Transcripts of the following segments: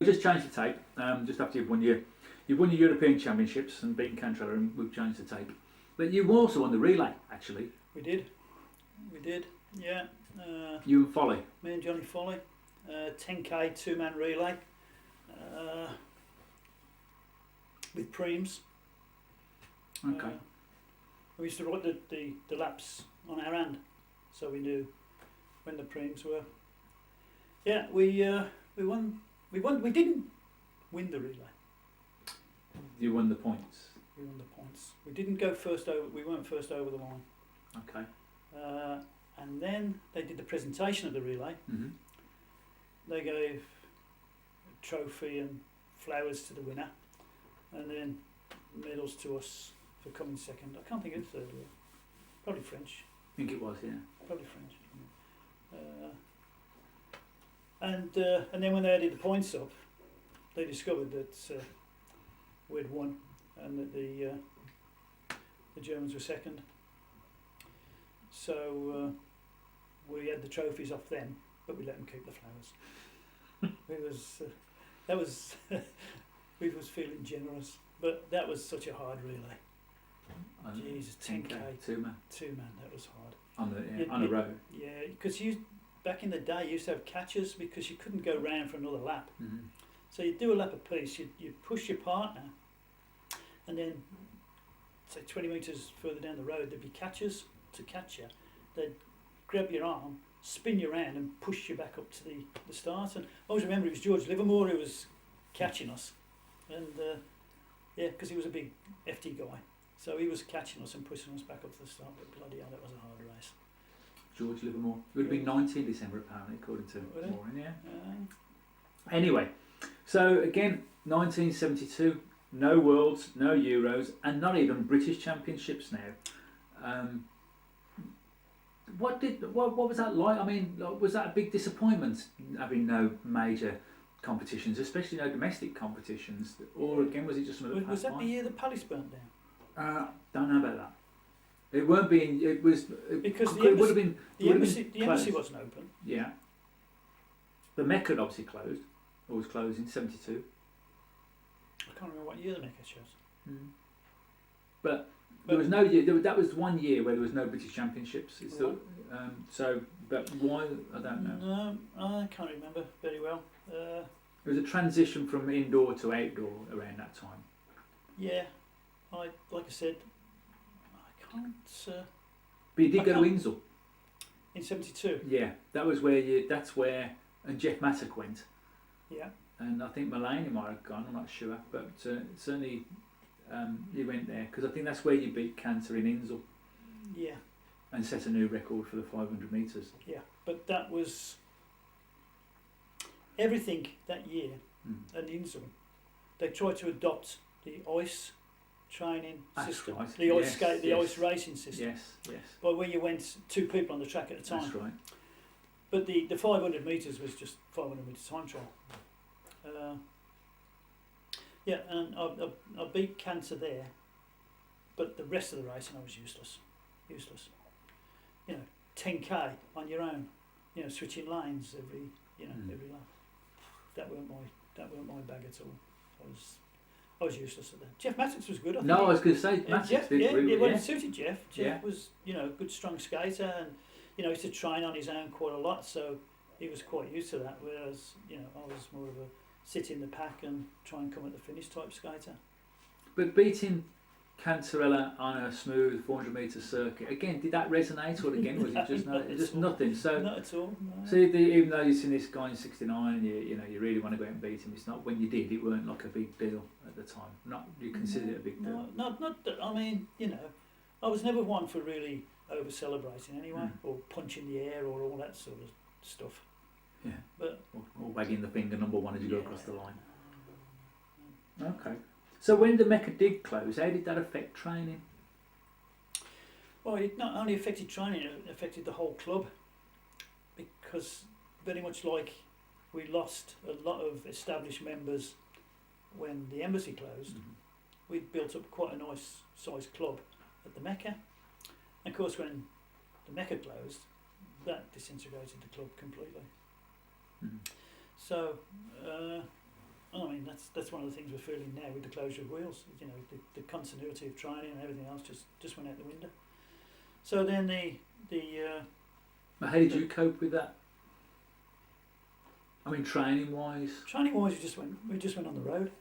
We just changed the tape just after you've won your European Championships and beaten Cantrell, and we've changed the tape. But you also won the relay, actually. We did, yeah. You and Folly. Me and Johnny Folly, 10k 2-man relay with preems. Okay. We used to write the laps on our hand, so we knew when the preems were. Yeah, we won. We didn't win the relay. You won the points. We won the points. We didn't go first over. We weren't first over the line. Okay. And then they did the presentation of the relay. Mm-hmm. They gave a trophy and flowers to the winner, and then medals to us for coming second. I can't think of the third word. Probably French. I think it was, yeah. Probably French. And then when they added the points up, they discovered that we'd won and that the Germans were second. So we had the trophies off them, but we let them keep the flowers. That was we was feeling generous, but that was such a hard relay. Jesus, 10k 2-man. 2-man, that was hard. On a road. Yeah, because back in the day you used to have catches because you couldn't go round for another lap. Mm-hmm. So you'd do a lap apiece, you'd push your partner, and then, say 20 metres further down the road, there'd be catches to catch you. They'd grab your arm, spin you around and push you back up to the start. And I always remember it was George Livermore who was catching us. And yeah, because he was a big FT guy. So he was catching us and pushing us back up to the start. But bloody hell, that was a hard race. George Livermore. It would have been 19 December apparently, according to Maureen, yeah. Anyway, so again, 1972, no Worlds, no Euros, and not even British Championships now. What was that like? I mean, was that a big disappointment, having no major competitions, especially no domestic competitions? Or again, was it just something that Was passed that by? the year the Palace burnt down? Don't know about that. It weren't being. It was Because it would have been. the embassy wasn't open. Yeah. The Mecca had obviously closed, or was closed in '72. I can't remember what year the Mecca shows. Mm. But there was no year. That was 1 year where there was no British Championships. It's still, so, but why? I don't know. No, I can't remember very well. There was a transition from indoor to outdoor around that time. Yeah, like I said, I can't. But you did go to Insel. In '72. Yeah, that was where that's where, and Jeff Mattock went. Yeah. And I think Mulaney might have gone. I'm not sure, but certainly he went there because I think that's where you beat Cantor in Insel. Yeah. And set a new record for the 500 metres. Yeah, but that was everything that year at Insel. They tried to adopt the ice training system, right. the ice skate, the ice racing system. Yes, yes. But where you went 2 people on the track at a time. That's right. But the 500 metres was just 500 metres time trial. Yeah, and I beat Cantor there, but the rest of the racing I was useless. You know, 10k on your own. You know, switching lanes every lap. That weren't my bag at all. I was useless at that. Jeff Mattox was good. I was going to say Mattox did really well. It suited Jeff. Jeff was, a good strong skater, and he used to train on his own quite a lot, so he was quite used to that. Whereas, I was more of a sit in the pack and try and come at the finish type skater. But beating Cantarella on a smooth 400 metre circuit, again, did that resonate, or again was it just nothing? So not at all. No. So even though you've seen this guy in '69 and you really want to go out and beat him, it's not, when you did, it weren't like a big deal at the time. Not you considered it a big deal. Not that, I mean, I was never one for really over celebrating anyway, or punching the air or all that sort of stuff. Yeah. But or wagging the finger number 1 as you go across the line. Okay. So when the Mecca did close, how did that affect training? Well, it not only affected training, it affected the whole club, because very much like we lost a lot of established members when the embassy closed, we'd built up quite a nice sized club at the Mecca. And of course, when the Mecca closed, that disintegrated the club completely. So I mean, that's one of the things we're feeling now with the closure of Wheels. You know, the continuity of training and everything else just went out the window. So then How did you cope with that? I mean, training wise. training wise, we just went on the road.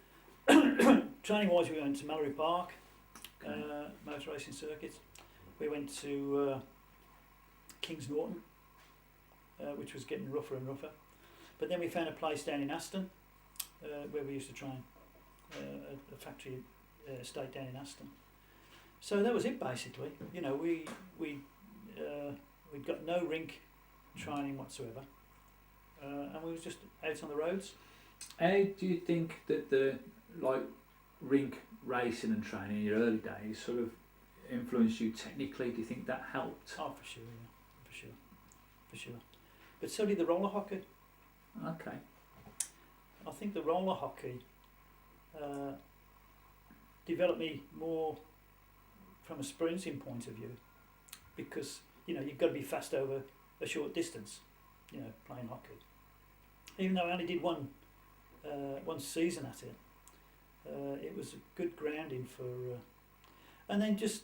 Training wise, we went to Mallory Park, motor racing circuits. We went to Kings Norton, which was getting rougher and rougher. But then we found a place down in Aston, where we used to train, a factory estate down in Aston. So that was it basically. You know, we'd got no rink training whatsoever, and we was just out on the roads. How do you think that the rink racing and training in your early days sort of influenced you technically? Do you think that helped? Oh, for sure, yeah, for sure. But so did the roller hockey. Okay. I think the roller hockey developed me more from a sprinting point of view, because you know you've got to be fast over a short distance. You know, playing hockey. Even though I only did one season at it, it was a good grounding for. And then just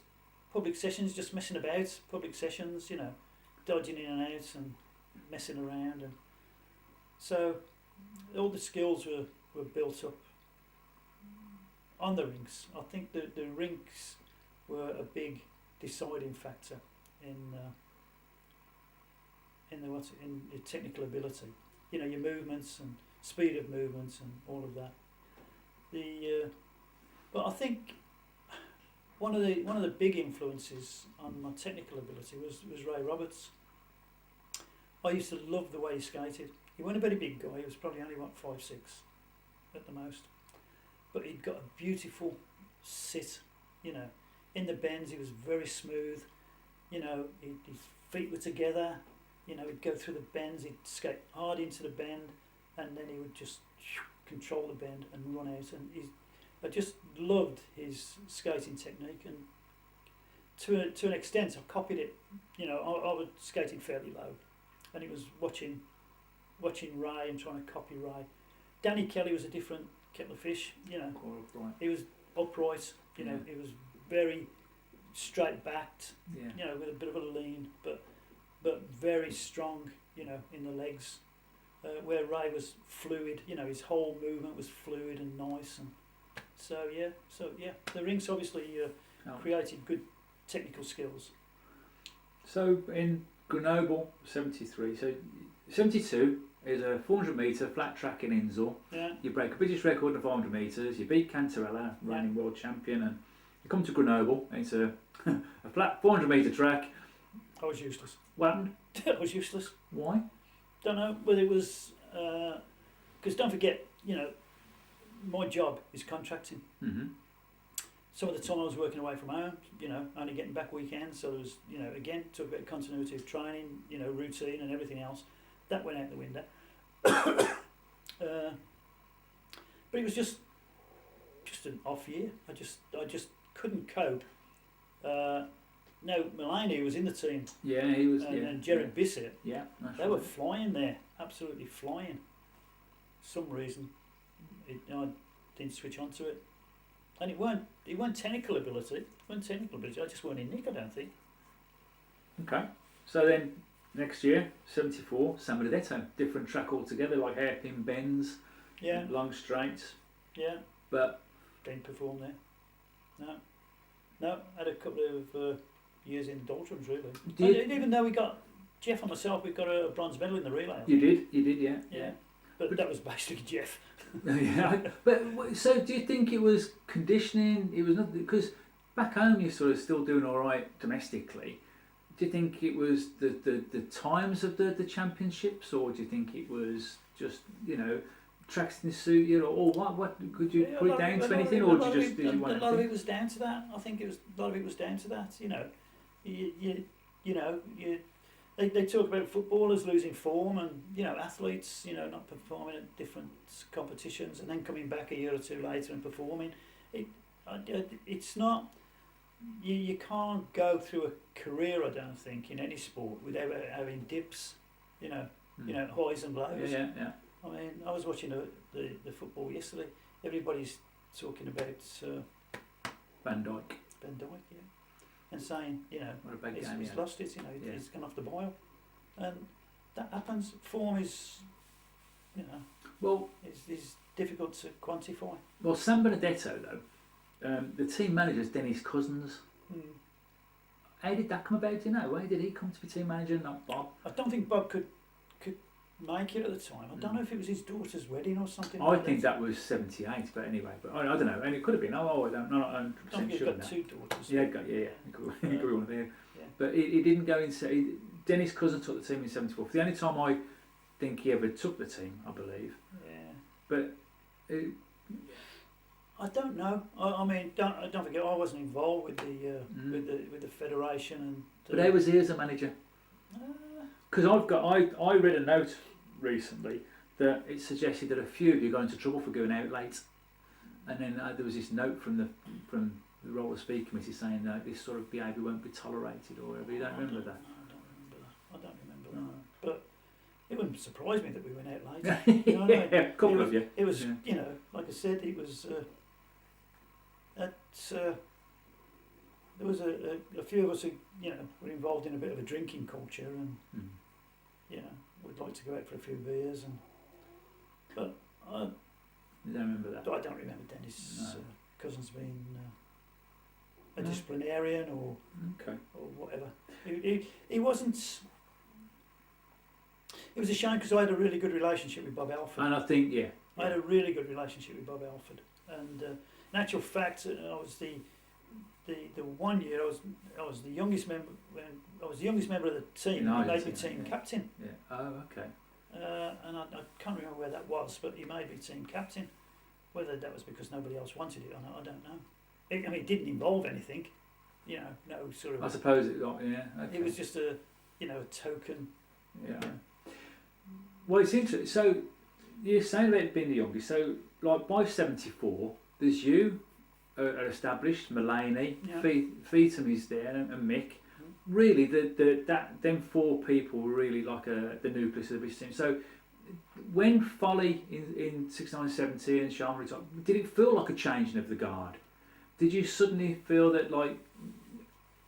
public sessions, just messing about. Public sessions, you know, dodging in and out and messing around, and so all the skills were built up on the rinks. I think the rinks were a big deciding factor in your technical ability. You know, your movements and speed of movements and all of that. But I think one of the big influences on my technical ability was Ray Roberts. I used to love the way he skated. He wasn't a very big guy. He was probably only 5'6" at the most, but he'd got a beautiful sit. You know, in the bends he was very smooth. You know, his feet were together. You know, he'd go through the bends. He'd skate hard into the bend, and then he would just control the bend and run out. And I just loved his skating technique, and to an extent I copied it. You know, I was skating fairly low, and it was watching Ray and trying to copy Ray. Danny Kelly was a different kettle of fish. You know, he was upright. You know, he was very straight backed. Yeah. You know, with a bit of a lean, but very strong. You know, in the legs. Where Ray was fluid. You know, his whole movement was fluid and nice. And so yeah, the rinks obviously created good technical skills. So in Grenoble 73, so 72 is a 400 metre flat track in Insel. Yeah. You break a British record in 400 metres, you beat Cantarella, reigning world champion, and you come to Grenoble, and it's a flat 400 metre track. I was useless. What happened? I was useless. Why? Don't know whether it was because don't forget, you know, my job is contracting. Mm-hmm. Some of the time I was working away from home, you know, only getting back weekends. So there was, you know, again, talk about continuity of training, you know, routine and everything else. That went out the window. But it was just an off year. I just couldn't cope. No, Mulaney was in the team. Yeah, he was. And Jared Bissett. Yeah, that's they were flying there, absolutely flying. For some reason, I didn't switch on to it, and it weren't technical ability. I just weren't in nick, I don't think. Okay, so then next year, 74, San Benedetto, different track altogether, like hairpin bends, long straights. Yeah, but didn't perform there. No, had a couple of years in doldrums really. Even though we got Jeff and myself, we got a bronze medal in the relay. You did, yeah. Yeah, but that was basically Jeff. Yeah, but so do you think it was conditioning? It was not because back home you're sort of still doing all right domestically. Do you think it was the times of the championships, or do you think it was just, you know, tracks didn't suit you, or what could you put it down to anything, or did you want? A lot of it was down to that. I think a lot of it was down to that. You know, they talk about footballers losing form, and you know, athletes, you know, not performing at different competitions and then coming back a year or two later and performing. It's not. You can't go through a career, I don't think, in any sport without having dips. You know, highs and lows. Yeah. I mean, I was watching the football yesterday. Everybody's talking about Van Dijk. Van Dijk, yeah, and saying, What a big game, he's yeah. lost it. He's gone off the boil, and that happens. Form is, Well, is difficult to quantify. well, San Benedetto though, the team manager's Dennis Cousins. Mm. How did that come about? Do you know? Why did he come to be team manager, not Bob? I don't think Bob could make it at the time. I don't know if it was his daughter's wedding or something. I think that was 78, but anyway, but I don't know, and it could have been. Oh, I don't know. I'm I think he's sure got now. 2 daughters. Yeah, he could be one of them. Yeah. But he didn't go in. Dennis Cousins took the team in '74. The only time I think he ever took the team, I believe. Yeah. But I don't know. I mean, don't forget, I wasn't involved with the with the federation and. But how was he as a manager? Because I read a note recently that it suggested that a few of you got into trouble for going out late, and then there was this note from the roller speed committee saying that this sort of behaviour won't be tolerated or whatever. You don't remember that? I don't remember that. But it wouldn't surprise me that we went out late. You know what I mean? Yeah, a couple of you. It was, Yeah. like I said, it was. There was a few of us who, were involved in a bit of a drinking culture, and would like to go out for a few beers, but You don't remember that? I don't remember Dennis Cousins being a No. disciplinarian or Okay. whatever. He wasn't. It was a shame because I had a really good relationship with Bob Alford. And I think I had a really good relationship with Bob Alford, and in actual fact, I was the 1 year I was the youngest member I was the youngest member of the team. He made me team captain. Yeah. Oh, okay. And I can't remember where that was, but he made me team captain. Whether that was because nobody else wanted it or not, I don't know. It didn't involve anything, no sort of. I suppose it got Okay. It was just a token. Yeah. Well, it's interesting. So you're saying about being the youngest. So like by '74, there's you are established, Mulaney, Yeah. Feetham is there, and Mick. Really, them 4 people were really like the nucleus of this team. So when Folly in 69-70 and Sharma retired, did it feel like a changing of the guard? Did you suddenly feel that like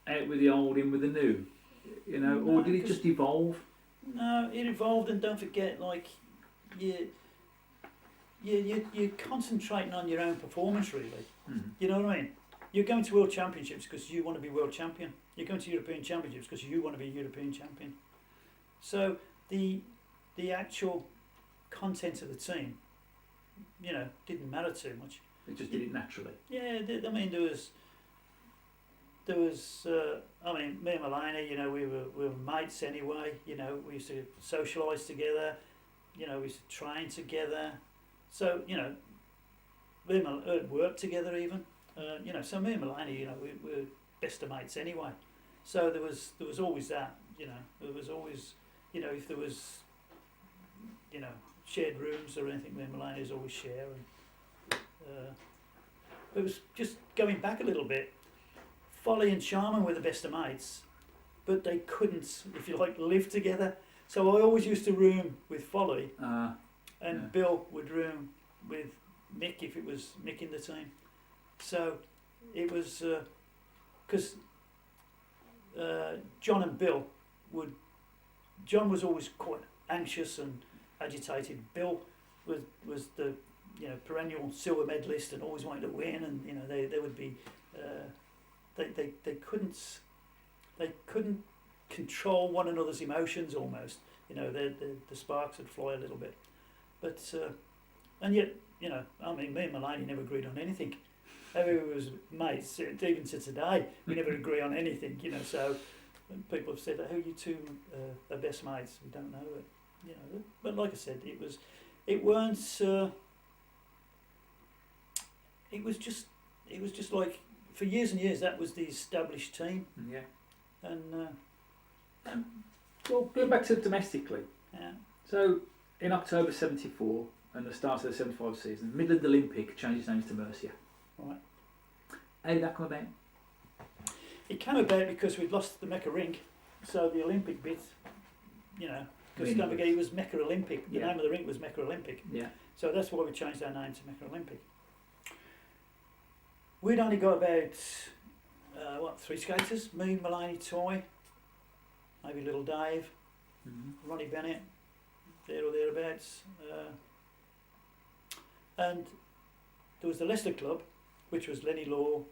out with the old, in with the new, No, or did it just evolve? No, it evolved, and don't forget, like you're concentrating on your own performance, really. Mm. You know what I mean? You're going to World Championships because you want to be World Champion. You're going to European Championships because you want to be European Champion. So the actual content of the team, didn't matter too much. It just did it naturally. Yeah, I mean, there was. Me and Mulaney, we were mates anyway. We used to socialise together. We used to train together. So me and Mulaney worked together even. So me and Mulaney, we were best of mates anyway. So there was always that. There was always, if there was, shared rooms or anything, me and Mulaney was always share. And it was just going back a little bit. Folly and Sharman were the best of mates, but they couldn't, if you like, live together. So I always used to room with Folly, and Bill would room with Mick if it was Mick in the team. So it was because John and Bill John was always quite anxious and agitated. Bill was the perennial silver medalist and always wanted to win, and they would be. They couldn't control one another's emotions almost. The sparks would fly a little bit, but and yet me and Mulaney never agreed on anything. We was mates even to today. We never agree on anything. So people have said, "Oh, you two are best mates." We don't know it. But like I said, it weren't. It was just like. For years and years, that was the established team. Yeah. And well, going back to domestically. Yeah. So in October '74 and the start of the '75 season, Midland Olympic changed its name to Mercia. Right. How did that come about? It came about because we'd lost the Mecca Ring, so the Olympic bit, Because don't forget, it was Mecca Olympic. The Yeah. name of the rink was Mecca Olympic. Yeah. So that's why we changed our name to Mecca Olympic. We'd only got about, 3 skaters? Me, Mulaney, Toy, maybe little Dave, Ronnie Bennett, there or thereabouts. And there was the Leicester Club, which was Lenny Law,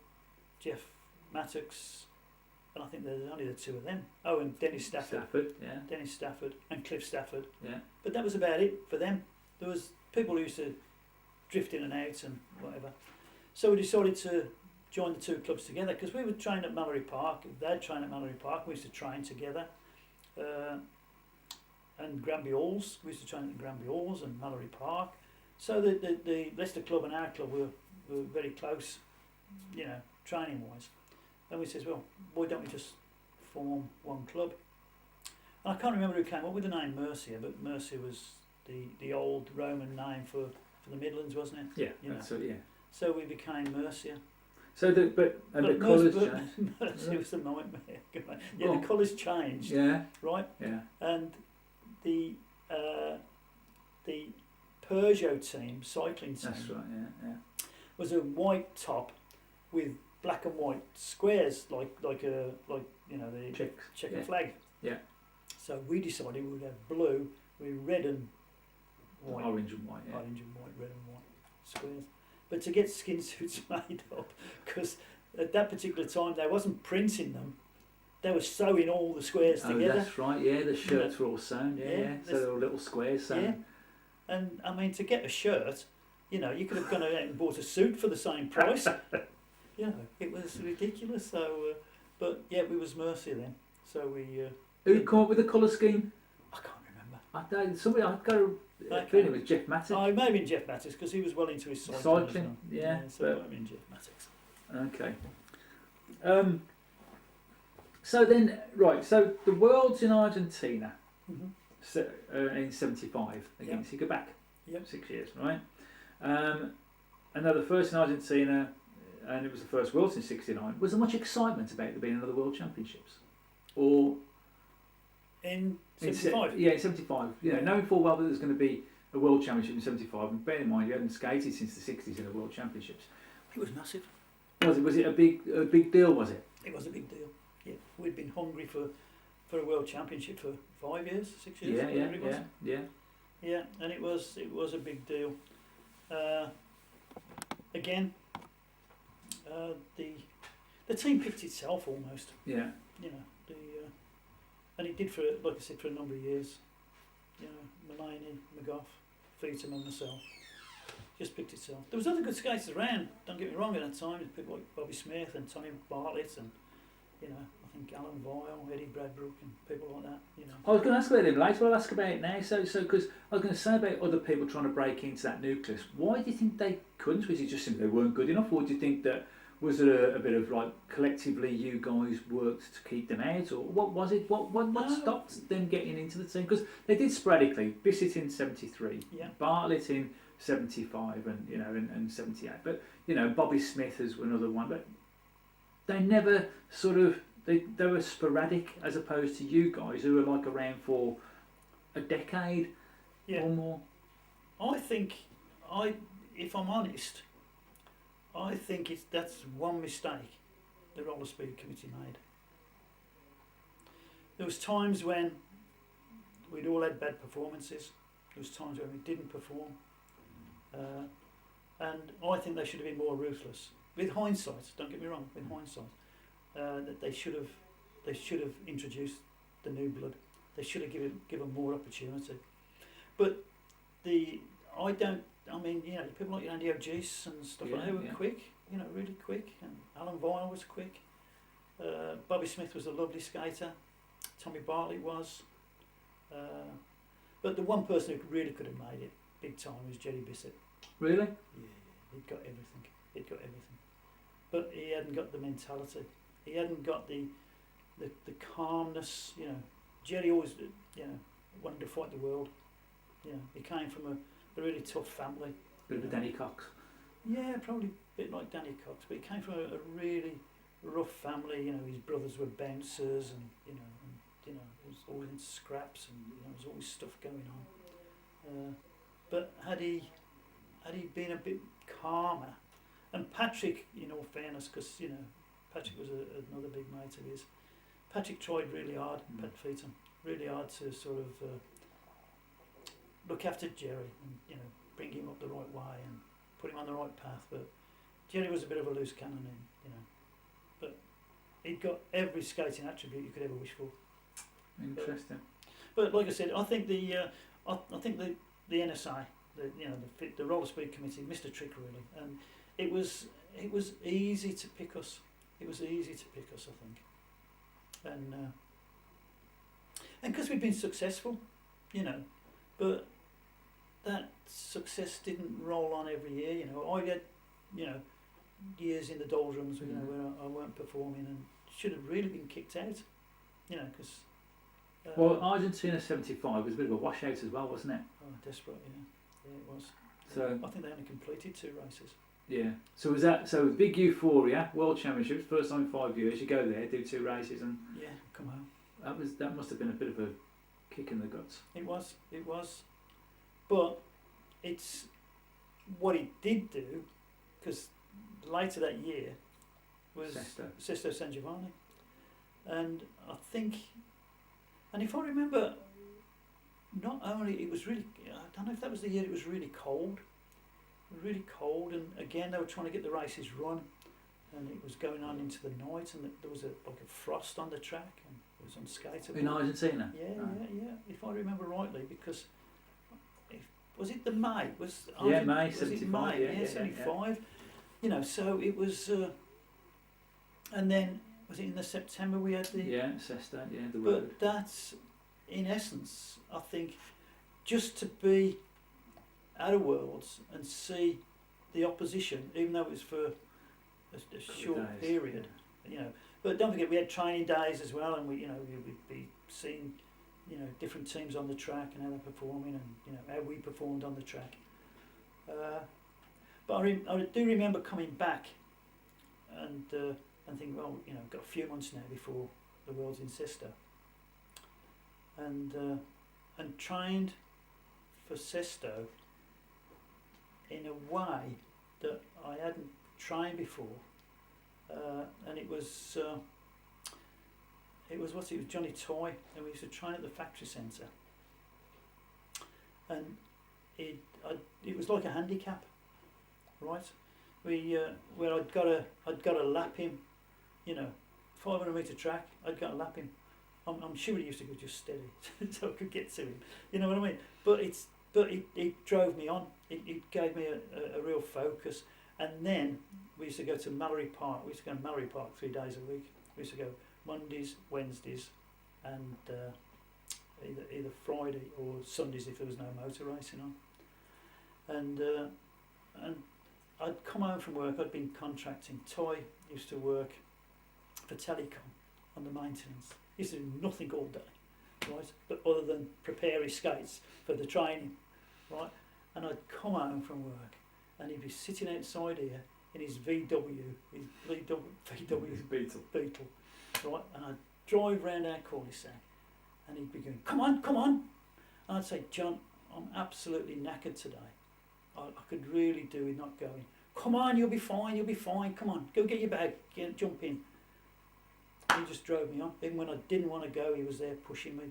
Jeff Mattox, and I think there's only the 2 of them. Oh, and Dennis Stafford. Yeah. Dennis Stafford and Cliff Stafford. Yeah. But that was about it for them. There was people who used to drift in and out and whatever. So we decided to join the 2 clubs together because we were trained at Mallory Park. They'd trained at Mallory Park. We used to train together. And Granby Halls. We used to train at Granby Halls and Mallory Park. So the Leicester Club and our club were very close, training wise. And we says, well, why don't we just form one club? And I can't remember who came up with the name Mercia, but Mercia was the old Roman name for the Midlands, wasn't it? Yeah. So yeah. So we became Mercia. So the colours changed. Mercia was a nightmare. Yeah, Well, the colours changed. Yeah. Right. Yeah. And the Peugeot team, cycling team, That's right. Yeah. was a white top with black and white squares, like the Checks. checker flag. Yeah. So we decided we would have blue with red and white, Orange and white. Yeah. orange and white, red and white squares. But to get skin suits made up, because at that particular time they wasn't printing them, they were sewing all the squares together. That's right. Yeah, the shirts were all sewn. Yeah. So they were little squares sewn. Yeah. And I mean, to get a shirt, you could have gone out and bought a suit for the same price. It was ridiculous. So, but yeah, we was Mercia then. So we. Who come up with the colour scheme? I can't remember. I'd go. I feel it was Jeff Mattox. Oh, it may have been Jeff Mattox because he was well into his cycling. Cycling, yeah. So it might have been Jeff Mattox. Okay. So then, right. So the Worlds in Argentina, in '75. Again, so you go back 6 years, right? And now the first in Argentina, and it was the first Worlds in '69. Was there much excitement about there being another World Championships, or in '75? Yeah, in '75. Knowing full well that there's going to be a World Championship in '75, and bear in mind you hadn't skated since the '60s in the World Championships. It was massive. Was it a big deal? Was it? It was a big deal. Yeah, we'd been hungry for a World Championship for 5 years, 6 years. Yeah, and it was a big deal. Again, the team picked itself almost. Yeah. And it did for, like I said, for a number of years. Mulaney, McGough, Feetham and myself. Just picked itself. There was other good skaters around, don't get me wrong, at that time. People like Bobby Smith and Tommy Bartlett and, I think Alan Vile, Eddie Bradbrook and people like that, I was going to ask about him later, but I'll ask about it now. So because I was going to say about other people trying to break into that nucleus, why do you think they couldn't? Was it just simply they weren't good enough, or do you think that was there a bit of like collectively you guys worked to keep them out, or what was it? What stopped them getting into the team? Because they did sporadically. Bissett in '73, Bartlett in '75, and and '78. But Bobby Smith is another one. But they never sort of they were sporadic as opposed to you guys who were like around for a decade or more. I think if I'm honest, I think that's one mistake the roller speed committee made. There was times when we'd all had bad performances. There was times when we didn't perform, and I think they should have been more ruthless. With hindsight, don't get me wrong. With hindsight, that they should have introduced the new blood. They should have given more opportunity. But people like Andy O'Geese and stuff like that were quick, really quick. And Alan Vile was quick. Bobby Smith was a lovely skater. Tommy Bartlett was. But the one person who really could have made it big time was Jerry Bissett. Really? Yeah, he'd got everything. But he hadn't got the mentality. He hadn't got the calmness. Jerry always, wanted to fight the world. He came from a really tough family. Bit of a Danny Cox. Yeah, probably a bit like Danny Cox, but he came from a really rough family. His brothers were bouncers, and it was always into scraps, and there was always stuff going on. But had he been a bit calmer, and Patrick, in all fairness, because Patrick was another big mate of his. Patrick tried really hard, Pat Feetham, really hard to sort of look after Jerry and bring him up the right way and put him on the right path. But Jerry was a bit of a loose cannon, but he'd got every skating attribute you could ever wish for. Interesting. But like I said, I think the NSA, the roller speed committee, missed a trick really, and it was easy to pick us. It was easy to pick us, I think, and because we'd been successful, but that success didn't roll on every year. I had years in the doldrums, where I weren't performing and should have really been kicked out, because. Well, Argentina '75 was a bit of a washout as well, wasn't it? Oh, desperate, yeah, it was. So I think they only completed 2 races. yeah. So was that big euphoria? World Championships, first time in 5 years. You go there, do 2 races, and Yeah, come home. that must have been a bit of a kick in the guts. It was, but it's what it did do, because later that year was Sesto San Giovanni, and I think, and if I remember, not only it was really, I don't know if that was the year it was really cold, and again they were trying to get the races run, and it was going on into the night, and there was like a frost on the track, and it was unskateable. In Argentina? Yeah, if I remember rightly, because was it the May? May was it 75, May? Yeah, 75. So it was, and then was it in the September we had the? Yeah, Sesto, the road. But that's, in essence, I think, just to be at a Worlds and see the opposition, even though it was for a short period, But don't forget, we had training days as well, and we'd be seeing, different teams on the track and how they're performing, and how we performed on the track. But I do remember coming back and thinking, well, got a few months now before the Worlds in Sesto, and trained for Sesto in a way that I hadn't trained before, and it was Johnny Toy, and we used to train at the factory centre, and it was like a handicap, right? Where I'd got to lap him, 500 metre track, I'd got to lap him. I'm sure he used to go just steady so I could get to him. You know what I mean? But it drove me on. It gave me a real focus. And then we used to go to Mallory Park. We used to go to Mallory Park 3 days a week. We used to go Mondays, Wednesdays, and either Friday or Sundays if there was no motor racing on. And I'd come home from work. I'd been contracting. Toy used to work for Telecom on the maintenance. He used to do nothing all day, right? But other than prepare his skates for the training, right? And I'd come home from work, and he'd be sitting outside here in his VW, his Beetle, right? And I'd drive round our cul-de-sac, and he'd be going, come on. And I'd say, John, I'm absolutely knackered today. I could really do with not going. Come on, you'll be fine, come on, go get your bag, jump in. He just drove me on. Even when I didn't want to go, he was there pushing me.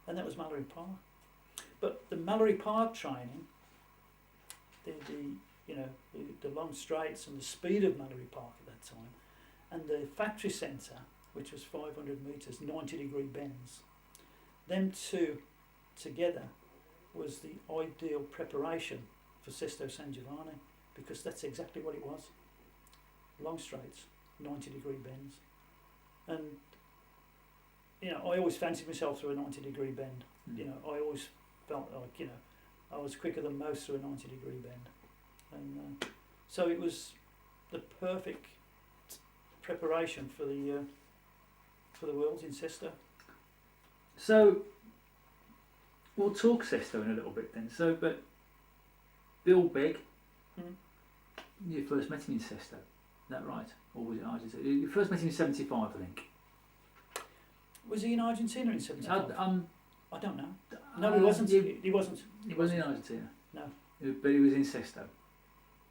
And that was Mallory Park. But the Mallory Park training, the long straights and the speed of Mallory Park at that time, and the factory centre, which was 500 metres, 90-degree bends, them two together was the ideal preparation for Sesto San Giovanni, because that's exactly what it was. Long straights, 90-degree bends. And, I always fancied myself through a 90-degree bend. I always felt like, I was quicker than most through a 90-degree bend. And so it was the perfect preparation for the Worlds in Sesto. So, we'll talk Sesto in a little bit then. So, but Bill Big, you first met him in Sesto. Is that right? Or was it Argentina? You first met him in '75, I think. Was he in Argentina in 75? I don't know. No, he uh, wasn't. he- He wasn't. He wasn't in Argentina. No. But he was in Sesto.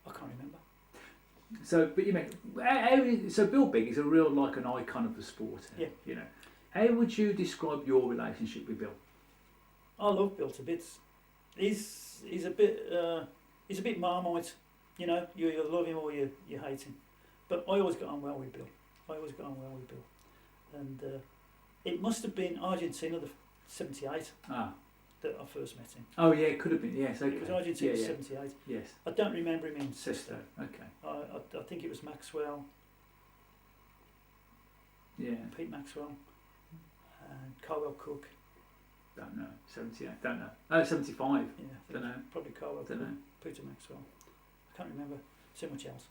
I can't remember. So, but you mean, so Bill Big is a real like an icon of the sport. Yeah. You know, how would you describe your relationship with Bill? I love Bill to bits. He's a bit Marmite. You know, you either love him or you hate him. But I always got on well with Bill. And it must have been Argentina, the 78, that I first met him. Oh yeah, it could have been. Yes, okay. It was Argentina, yeah, yeah. 78. Yes. I don't remember him in Sesto. Okay. I think it was Maxwell, Yeah. Pete Maxwell, and Carwell Cook. Don't know. 78. Don't know. Oh, 75. Yeah, Don't know. probably Carwell Don't Cook, know. Peter Maxwell. I can't remember too much else.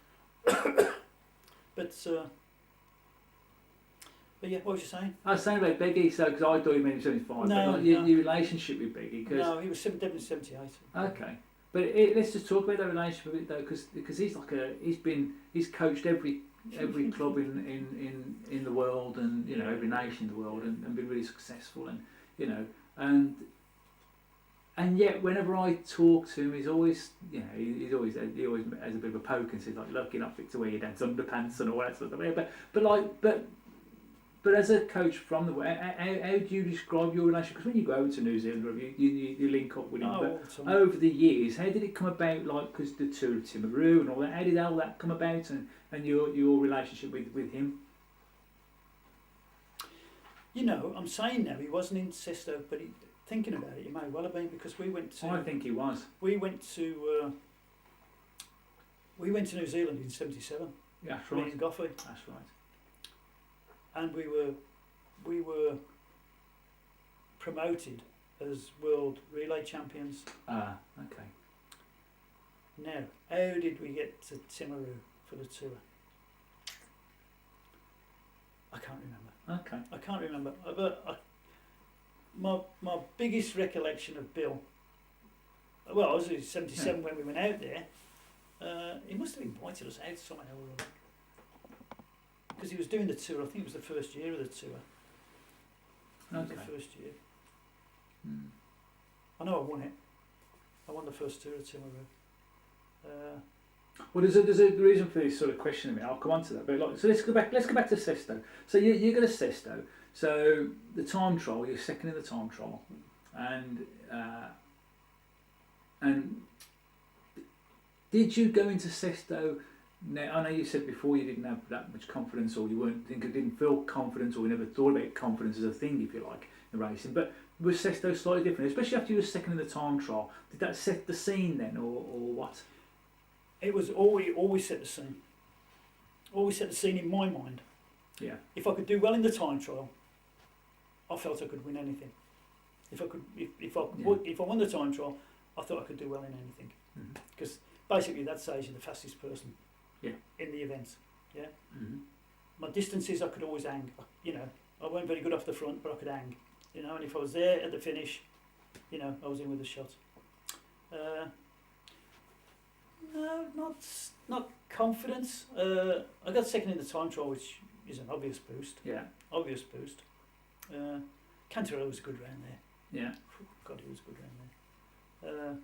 But yeah, what was you saying? I was saying about Biggie, so because I thought you meant 75. No, but like, no. your relationship with Biggie, because No, he was definitely 78. okay. But let's just talk about that relationship with it though, because he's coached every club in the world, and you know every nation in the world, and been really successful, and you know and yet whenever I talk to him, he's always he always has a bit of a poke and says like, look, you're not fit to wear your dad's underpants and all that sort of thing. But as a coach from the way, how do you describe your relationship? Because when you go over to New Zealand, you link up with him. But over the years, how did it come about? Like, because the tour of Timaru and all that, how did all that come about? And your relationship with him? You know, I'm saying now he wasn't in Sesto, but thinking about it, he may well have been, because we went to. I think he was. We went to New Zealand in '77. Yeah, that's right. In Goffey. That's right. And we were promoted as world relay champions. Okay. Now, how did we get to Timaru for the tour? I can't remember. Okay. I can't remember. But my biggest recollection of Bill, well, I was in '77 when we went out there. He must have invited us out somehow or other. Because he was doing the tour. I think it was the first year of the tour. It was the first year. I know I won it. I won the first tour at Timaru. Well, there's a reason for this sort of questioning me. I'll come on to that. But so let's go back to Sesto. So you got a Sesto. So the time trial, you're second in the time trial, and did you go into Sesto? Now, I know you said before you didn't have that much confidence, or you didn't feel confidence, or you never thought about confidence as a thing, if you like, in racing. But was Sesto slightly different, especially after you were second in the time trial? Did that set the scene then, or what? It was always set the scene. Always set the scene in my mind. Yeah. If I could do well in the time trial, I felt I could win anything. If I won the time trial, I thought I could do well in anything. Because basically that says you're the fastest person. Yeah. In the event, yeah. Mm-hmm. My distances I could always hang. You know, I weren't very good off the front, but I could hang. You know, and if I was there at the finish, you know, I was in with a shot. No, not confidence. I got second in the time trial, which is an obvious boost. Yeah. Obvious boost. Canterbury was a good round there. Yeah. God, he was a good round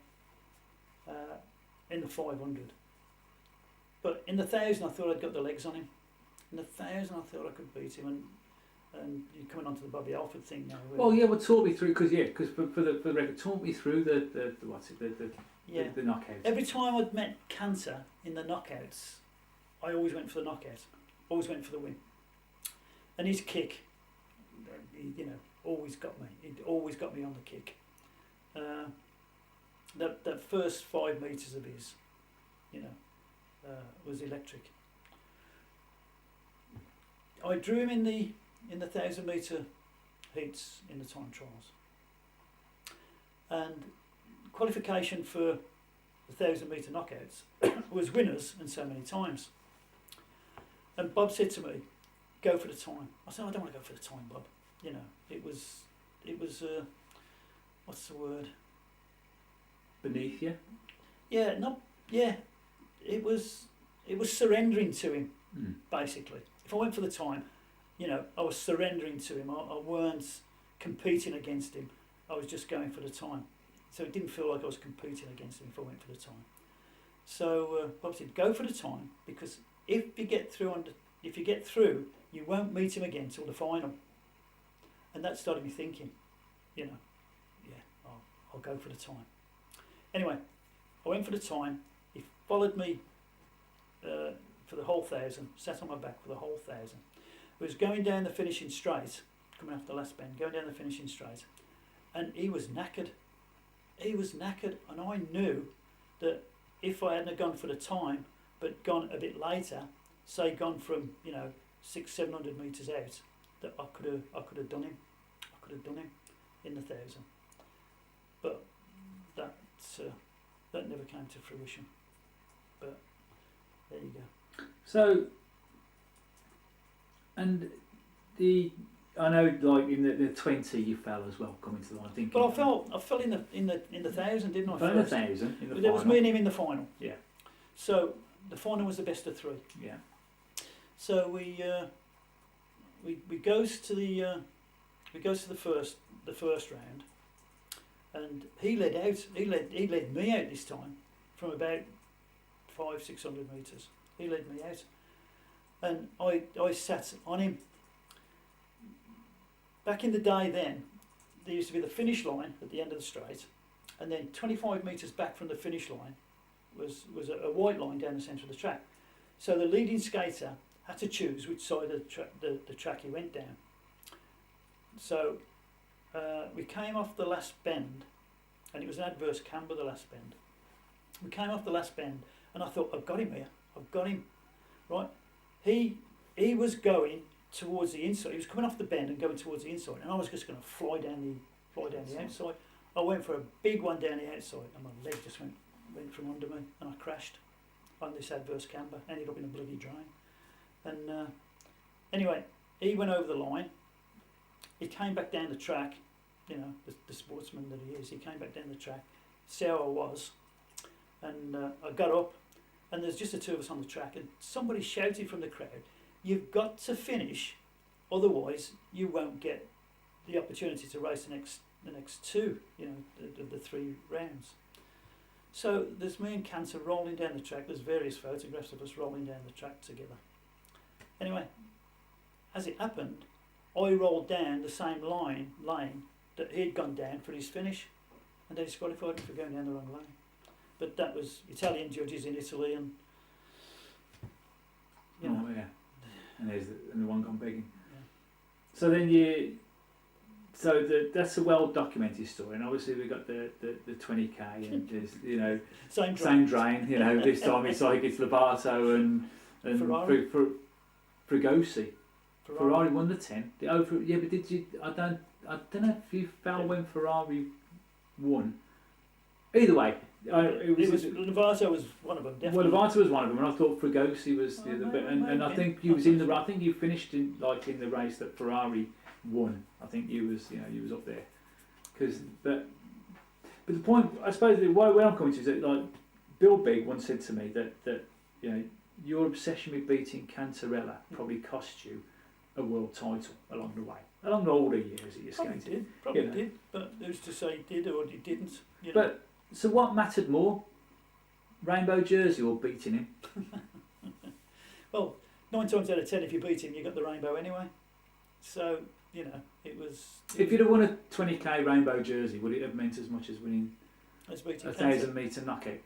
there. In the 500. But in the 1,000, I thought I'd got the legs on him. In the 1,000, I thought I could beat him. And you're coming on to the Bobby Alford thing now. Well, yeah, well, talk me through, because for the record, talk me through the knockouts. Every time I'd met Cantor in the knockouts, I always went for the knockout. Always went for the win. And his kick, always got me. He always got me on the kick. That first 5 metres of his, was electric. I drew him in the 1,000 metre heats in the time trials, and qualification for the 1,000 metre knockouts was winners and so many times. And Bob said to me, "Go for the time." I said, "I don't want to go for the time, Bob. It was what's the word? Beneath you? Yeah, it was surrendering to him, basically. If I went for the time, I was surrendering to him. I weren't competing against him. I was just going for the time. So it didn't feel like I was competing against him if I went for the time. So Bob said, go for the time, because if you get through, you won't meet him again till the final. And that started me thinking, I'll go for the time. Anyway, I went for the time. He followed me for the whole 1,000, sat on my back for the whole 1,000. I was going down the finishing straight, coming off the last bend, going down the finishing straight, and he was knackered. He was knackered, and I knew that if I hadn't gone for the time, but gone a bit later, say gone from 600-700 metres out, that I could have done him. I could have done him in the 1,000. But that never came to fruition. But there you go. So, and I know, like in the 20, you fell as well coming to the line. I think. Well, I fell in the 1,000, didn't I? Fell in the 1,000 in the final. There was me and him in the final. Yeah. So the final was the best of 3. Yeah. So we goes to the first round, and he led out. He led me out this time from about 500-600 metres. He led me out, and I sat on him. Back in the day, then there used to be the finish line at the end of the straight, and then 25 metres back from the finish line was a white line down the centre of the track. So the leading skater had to choose which side of the track he went down. So we came off the last bend, and it was an adverse camber, the last bend. We came off the last bend, and I thought, I've got him here. I've got him. Right? He was going towards the inside. He was coming off the bend and going towards the inside, and I was just going to fly down the outside. I went for a big one down the outside, and my leg just went from under me, and I crashed on this adverse camber. Ended up in a bloody drain. And anyway, he went over the line. He came back down the track. The sportsman that he is. He came back down the track, see how I was, and I got up, and there's just the two of us on the track, and somebody shouted from the crowd, "You've got to finish, otherwise you won't get the opportunity to race the next two, the 3 rounds." So there's me and Cantor rolling down the track. There's various photographs of us rolling down the track together. Anyway, as it happened, I rolled down the same lane that he'd gone down for his finish, and they disqualified him for going down the wrong lane. But that was Italian judges in Italy, and Oh yeah, and the one gone begging. Yeah. So then that's a well documented story, and obviously we got the 20k, and there's same drain. This time it's like it's Lobato and Ferrari. Fregosi. Ferrari won the 10. But did you? I don't know if you fell when Ferrari won. Either way, Lovato was one of them. Definitely. Well, Lovato was one of them, and I thought Fregosi was the other bit. And I think you was in the. I think you finished in the race that Ferrari won. I think you was up there. But the point, I suppose, where I'm coming to is that Bill Bigg once said to me that your obsession with beating Cantarella probably cost you a world title along the way, along all the years that you're skating. Probably did, but who's to say it did or it didn't? But so what mattered more, rainbow jersey or beating him? Well, 9 times out of 10, if you beat him, you got the rainbow anyway. So it was. If you'd have won a 20k rainbow jersey, would it have meant as much as winning a 1,000-metre knockout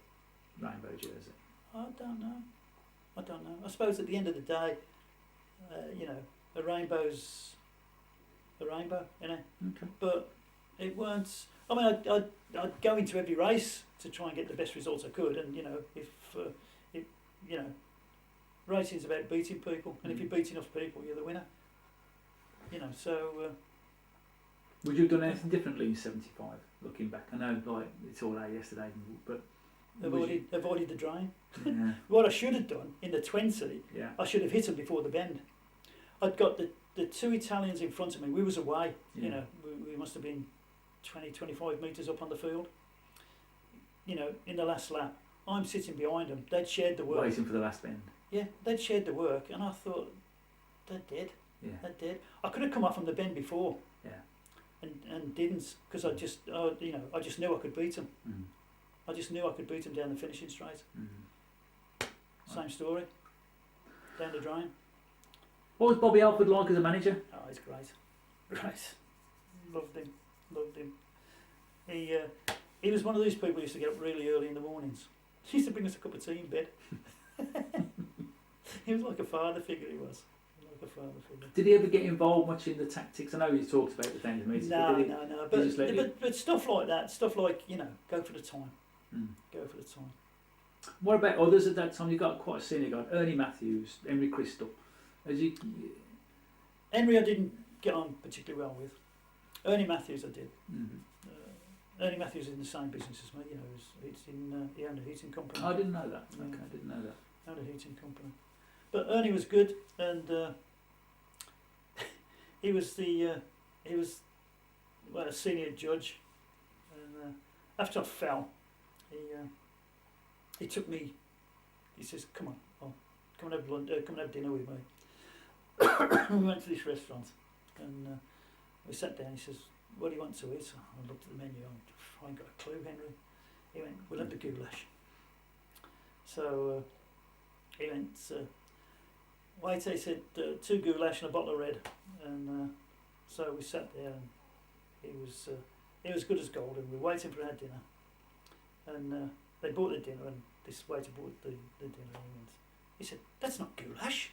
rainbow jersey? I don't know. I suppose at the end of the day, a rainbow's a rainbow, Okay. But it weren't. I mean, I'd go into every race to try and get the best results I could, and racing's about beating people, and if you beat enough people, you're the winner. So. Would you have done anything differently in '75? Looking back, I know it's all out yesterday, but avoided the drain. Yeah. What I should have done in the 20, yeah. I should have hit them before the bend. I'd got the 2 Italians in front of me. We was away. Yeah. We must have been 20-25 metres up on the field. In the last lap, I'm sitting behind them. They'd shared the work. Waiting for the last bend. Yeah, they'd shared the work, and I thought, they're dead. Yeah. That did. I could have come off on the bend before. Yeah. And didn't, because I just I just knew I could beat him. Mm. I just knew I could beat him down the finishing straight. Mm. Same story. Down the drain. What was Bobby Alford like as a manager? Oh, he's great. Great. Loved him. Loved him. He was one of these people who used to get up really early in the mornings. He used to bring us a cup of tea in bed. He was like a father figure, he was. Like a father figure. Did he ever get involved much in the tactics? I know you talked about the things meetings. No. But stuff like that, stuff like, go for the time. Mm. Go for the time. What about others at that time? You got quite a senior guy. Ernie Matthews, Henry Crystal. Henry I didn't get on particularly well with. Ernie Matthews I did. Mm-hmm. Ernie Matthews is in the same business as me, he owned a heating company. I didn't know that. Yeah. Okay, I didn't know that. Owned a heating company. But Ernie was good, and he was a senior judge, and after I fell, he took me. He says, "Come on, come and have lunch, come and have dinner with me." We went to this restaurant, and we sat down. He says, "What do you want to eat?" I looked at the menu. I ain't got a clue, Henry. He went, "We'll have the goulash." So he went. Waiter, he said, 2 goulash and a bottle of red, and so we sat there, and he was good as gold, and we were waiting for our dinner, and they bought the dinner, and this waiter bought the dinner, and he said, "That's not goulash,"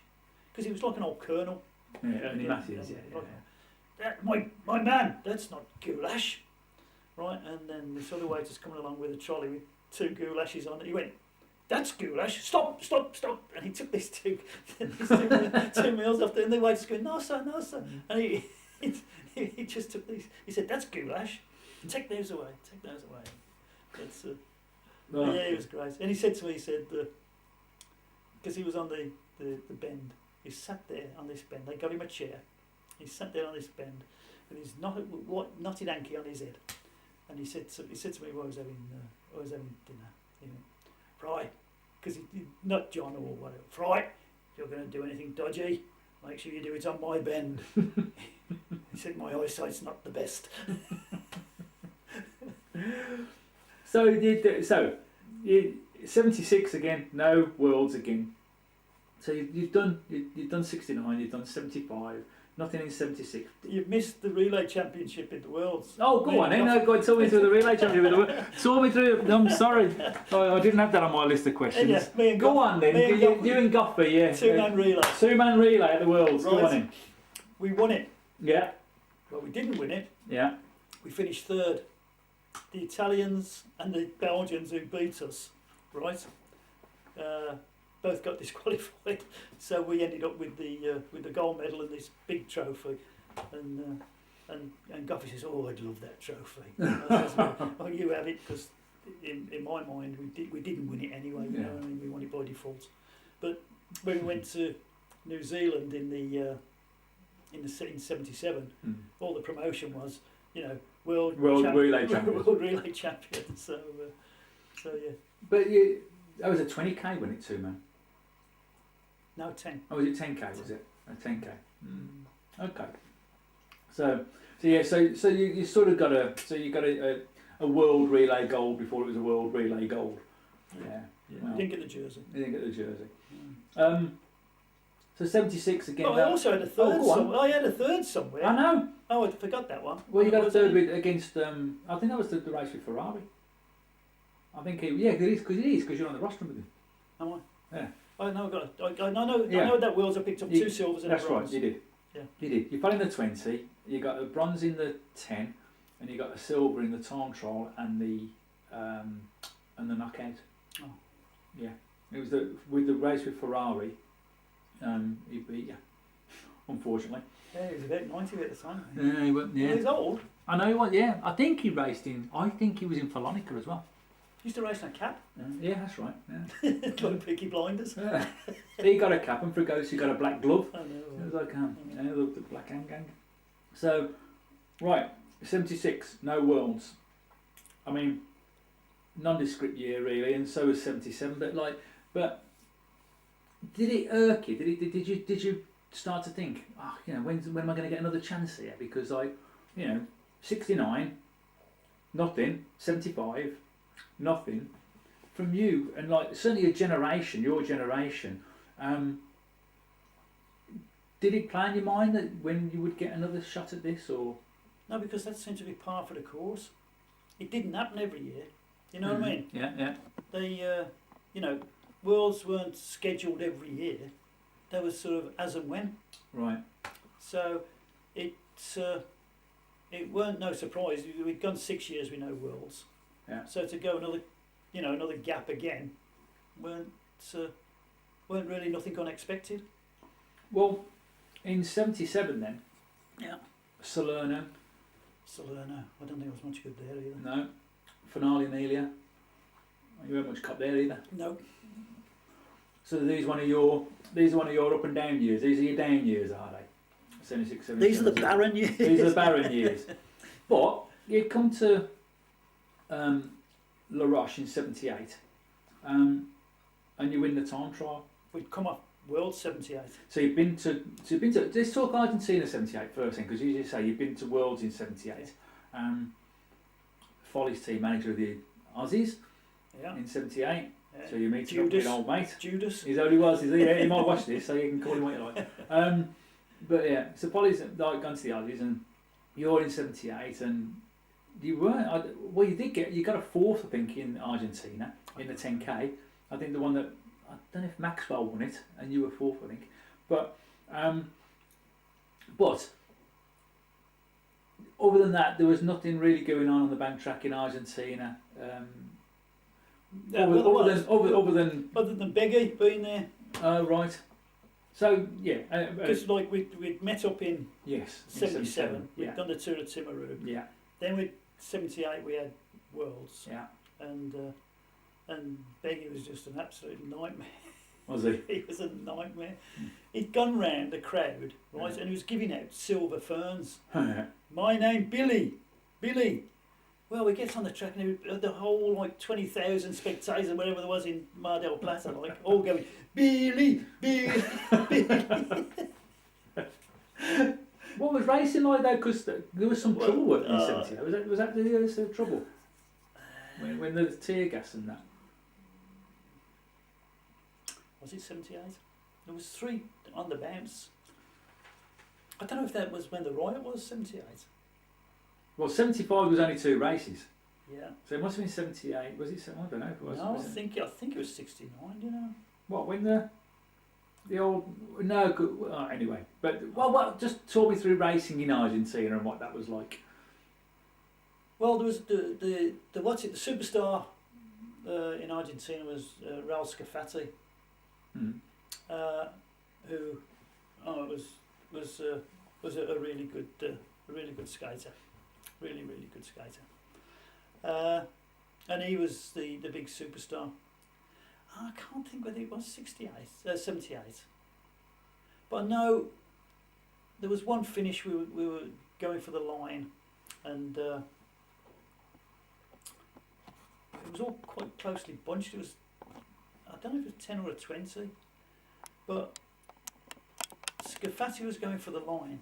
because he was like an old colonel. Yeah, Ernie Matthews, My man, that's not goulash, right? And then this other waiter's coming along with a trolley with 2 goulashes on it. He went, "That's goulash. Stop!" And he took these two meals off there, and the waiter's going, "No, sir." And he just took these. He said, "That's goulash. Take those away. That's yeah, he was great. And he said to me, because he was on the bend, he sat there on this bend. They got him a chair. He sat there on this bend with his knotted hanky on his head. And he said to me while I was having dinner, he went, "Fry," because he not John or whatever. "Fry, if you're going to do anything dodgy, make sure you do it on my bend." He said, "My eyesight's not the best." So you 76 again, no Worlds again. So you've done 69, you've done 75, nothing in 76. You've missed the relay championship in the Worlds. Oh, go on, no, go on, talk me through the relay championship in the World. Talk me through. I'm sorry, I didn't have that on my list of questions. Yeah, me and go on then, you and Goffey, yeah. 2-man relay. 2-man relay at the Worlds. Right. Go on in. We won it. Yeah. Well, we didn't win it. Yeah. We finished 3rd. The Italians and the Belgians who beat us, right, both got disqualified. So we ended up with the gold medal and this big trophy. And Goffey says, "Oh, I'd love that trophy." I says, "Oh, you have it," because in my mind we didn't win it anyway. You know, I mean, we won it by default. But when we went to New Zealand in 77, all the promotion was, world relay champion. World relay champion. So yeah. But that was a 20k, wasn't it, 2-man? No, 10. Oh, was it 10k? Was it a 10k? Okay. So you sort of got a world relay gold before it was a world relay gold. Yeah. Well, didn't get the jersey. You didn't get the jersey. So 76 again. Oh, I also had a third. I had a third somewhere. I know. Oh, I forgot that one. Well, you got a third against. I think that was the race with Ferrari. I think it is because you're on the rostrum with him. Am I? Yeah. I know. I know that Worlds. I picked up 2 silvers and a bronze. That's right. You did. Yeah. You did. You fell in the 20. You got a bronze in the 10, and you got a silver in the time trial and the knockout. Oh. Yeah. It was with the race with Ferrari. He beat you, unfortunately. Yeah, he was about 90 at the time. Yeah, Well, he's old. I know he was. Yeah, I think he raced in. I think he was in Phalonica as well. He used to race in a cap. Yeah, that's right. Yeah. Like Peaky Blinders. Yeah. He got a cap, and Frigos he got a black glove. I know. It was like the black gang. So, right, 76, no Worlds. I mean, nondescript year really, and so was 77. But did it irk you? Did you start to think, when am I going to get another chance here? Because 69, nothing, 75, nothing from you, and like certainly your generation. Did it play in your mind that when you would get another shot at this, or no? Because that seemed to be par for the course. It didn't happen every year. You know what I mean? Yeah. They, Worlds weren't scheduled every year. They were sort of as and when. Right. So it weren't no surprise. We'd gone 6 years with no Worlds. Yeah. So to go another gap again, weren't really nothing unexpected. Well, in '77 then. Yeah. Salerno. I don't think there was much good there either. No. Finale Amelia. You weren't much cup there either. No. So these are one of your up and down years. These are your down years, are they? 76, 77. These are the barren years. These are the barren years. But you come to La Roche in '78, and you win the time trial. We'd come off World 78. So you've been to. Let's talk Argentina '78 first thing, because you say you've been to Worlds in '78. Folly's team manager of the Aussies in '78. So you meet up with an old mate. Judas. He's only was. He might watch this, so you can call him what you like. But yeah, so Folly's like gone to the Aussies, and you're in '78, and you weren't. Well, you got a fourth, I think, in Argentina in the 10K. I think the one that I don't know if Maxwell won it, and you were fourth, I think. But other than that, there was nothing really going on the bank track in Argentina. Other than Beggy being there. Oh right. So yeah, because we'd met up in yes '77. We'd done the tour of Timaru. Yeah. Then with '78 we had Worlds. Yeah. And Beggy was just an absolute nightmare. Was he? He was a nightmare. He'd gone round the crowd, right, and he was giving out silver ferns. My name Billy. Well, we get on the track and the whole 20,000 spectators, whatever there was in Mar del Plata, all going Billy. What was racing like though? Because there was some trouble in '78. Was that the trouble when there was tear gas and that? Was it '78? There was 3 on the bounce. I don't know if that was when the riot was '78. Well, '75 was only 2 races. Yeah. So it must have been '78. Was it? I don't know if it was. No, I think it was '69. You know. What when the old no? Anyway, but just talk me through racing in Argentina and what that was like. Well, there was the superstar in Argentina was Raul Scafati, who was a really good skater. Really good skater. And he was the big superstar. I can't think whether it was 78. But I know there was one finish we were going for the line, and it was all quite closely bunched. It was, I don't know if it was 10 or a 20, but Scafati was going for the line,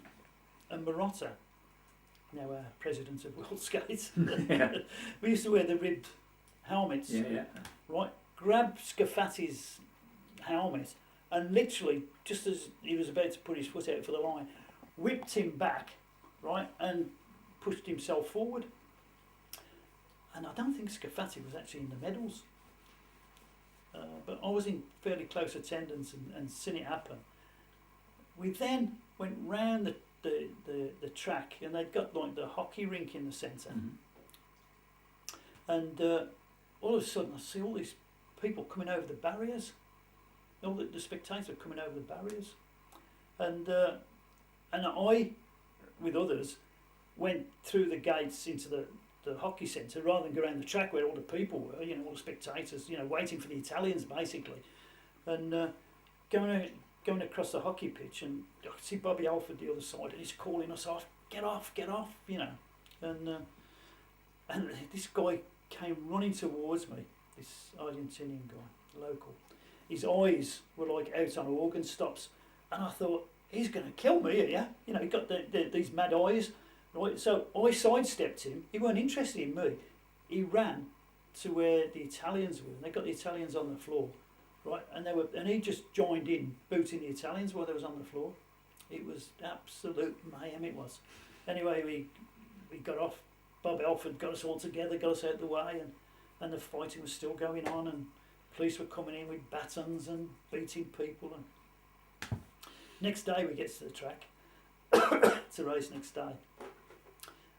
and Marotta, now president of World Skates, we used to wear the ribbed helmets. Yeah. Right, grabbed Scafati's helmet and literally, just as he was about to put his foot out for the line, whipped him back, right, and pushed himself forward. And I don't think Scafati was actually in the medals. But I was in fairly close attendance and seen it happen. We then went round the track, and they'd got the hockey rink in the centre. And all of a sudden I see all these people coming over the barriers. All the spectators coming over the barriers. And I, with others, went through the gates into the hockey centre rather than go around the track where all the people were, all the spectators, waiting for the Italians basically. And going across the hockey pitch, and I could see Bobby Alford the other side, and he's calling us off, get off, and this guy came running towards me, this Argentinian guy, local. His eyes were like out on organ stops, and I thought, he's going to kill me here. You know, he got these mad eyes. Right, so I sidestepped him. He weren't interested in me. He ran to where the Italians were. And they got the Italians on the floor, right? And he just joined in, booting the Italians while they was on the floor. It was absolute mayhem. It was. Anyway, we got off. Bob Elford got us all together, got us out of the way, and the fighting was still going on, and police were coming in with batons and beating people. And next day we get to the track to race next day,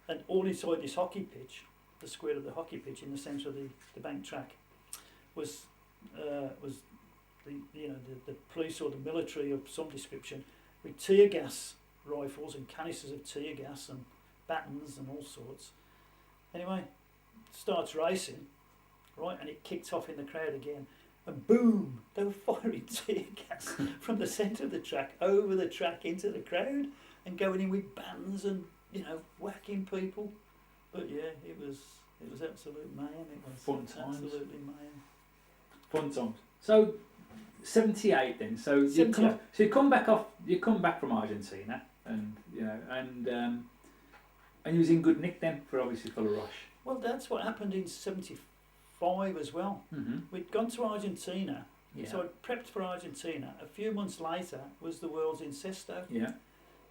and all inside this hockey pitch, the square of the hockey pitch in the centre of the bank track, was the police or the military of some description with tear gas rifles and canisters of tear gas and batons and all sorts. Anyway, starts racing, right, and it kicked off in the crowd again, and boom, they were firing tear gas from the centre of the track over the track into the crowd and going in with batons and, you know, whacking people. But yeah, it was absolute mayhem. It was fun times. Absolutely mayhem. Fun times. So 78 then. So you come back from Argentina, and you know, and you was in good nick then for the rush. Well, that's what happened in '75 as well. Mm-hmm. We'd gone to Argentina, Yeah. so I'd prepped for Argentina. A few months later was the Worlds in Sesto. Yeah.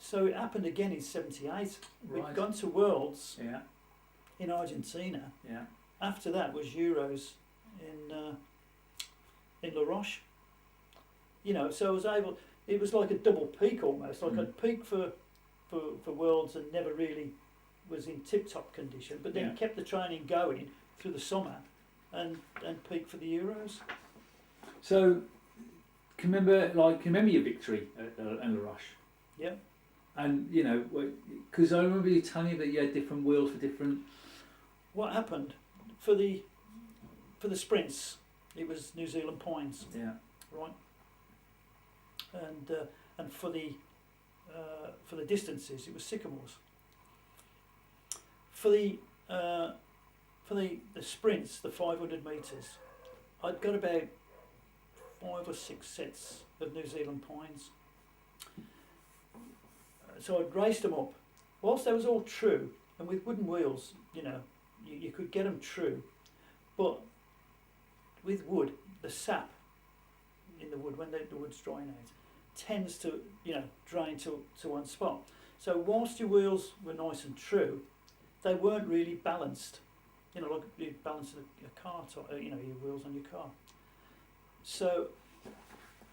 So it happened again in '78. Right. We'd gone to Worlds Yeah. in Argentina. Yeah. After that was Euros in La Roche. You know, so I was able. It was like a double peak almost. Like I'd peaked for Worlds and never really was in tip-top condition, but then kept the training going through the summer and peaked for the Euros. So, can you remember your victory at La Roche? Yeah. And you know, because I remember you telling me that you had different wheels for different. What happened for the sprints? It was New Zealand points. Yeah. Right. And for the distances, it was Sycamores. For the sprints, the 500 metres, I'd got about 5 or 6 sets of New Zealand points. So I'd raced them up. Whilst that was all true, and with wooden wheels, you know, you could get them true, but with wood, the sap in the wood, when the wood's drying out, tends to, you know, drain to one spot. So whilst your wheels were nice and true, they weren't really balanced. You know, like you balance a car, you know, your wheels on your car. So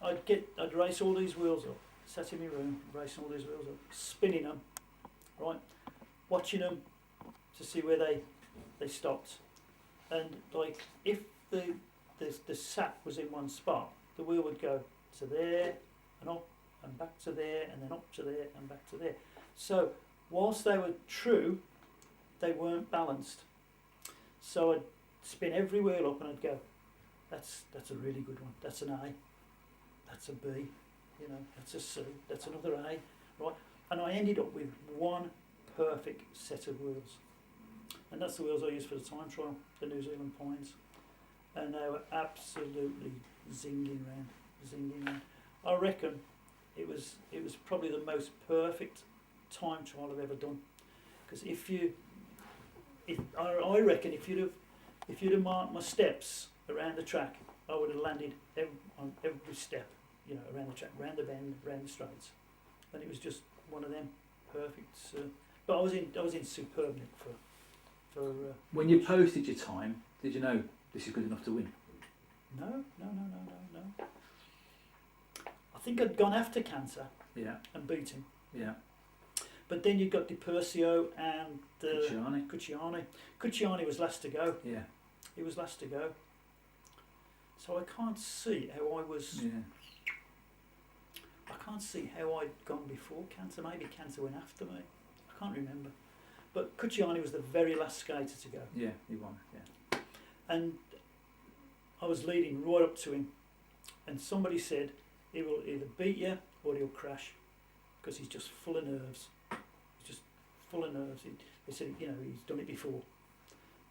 I'd race all these wheels up, sat in my room, racing all these wheels up, spinning them, right, watching them to see where they stopped, and like if the sap was in one spot, the wheel would go to there and up and back to there and then up to there and back to there. So whilst they were true, they weren't balanced. So I'd spin every wheel up and I'd go, that's a really good one. That's an A. That's a B. You know, that's a C. That's another A. Right? And I ended up with one perfect set of wheels. And that's the wheels I used for the time trial, the New Zealand Pines. And they were absolutely zinging round. I reckon it was probably the most perfect time trial I've ever done. Because I reckon if you'd have marked my steps around the track, I would have landed on every step, you know, around the track, round the bend, round the straights, and it was just one of them perfect. But I was in superb nick for. When you posted your time, did you know this is good enough to win? No. I think I'd gone after Cantor. Yeah. And beat him. Yeah. But then you got Di Persio and Cucciani. Cucciani was last to go. Yeah. He was last to go. So I can't see how I was. Yeah. I can't see how I'd gone before Cantor. Maybe Cantor went after me. I can't remember. But Cucciani was the very last skater to go. Yeah, he won. Yeah. And I was leading right up to him, and somebody said he will either beat you or he'll crash, because he's just full of nerves. He's just full of nerves. They said, you know, he's done it before.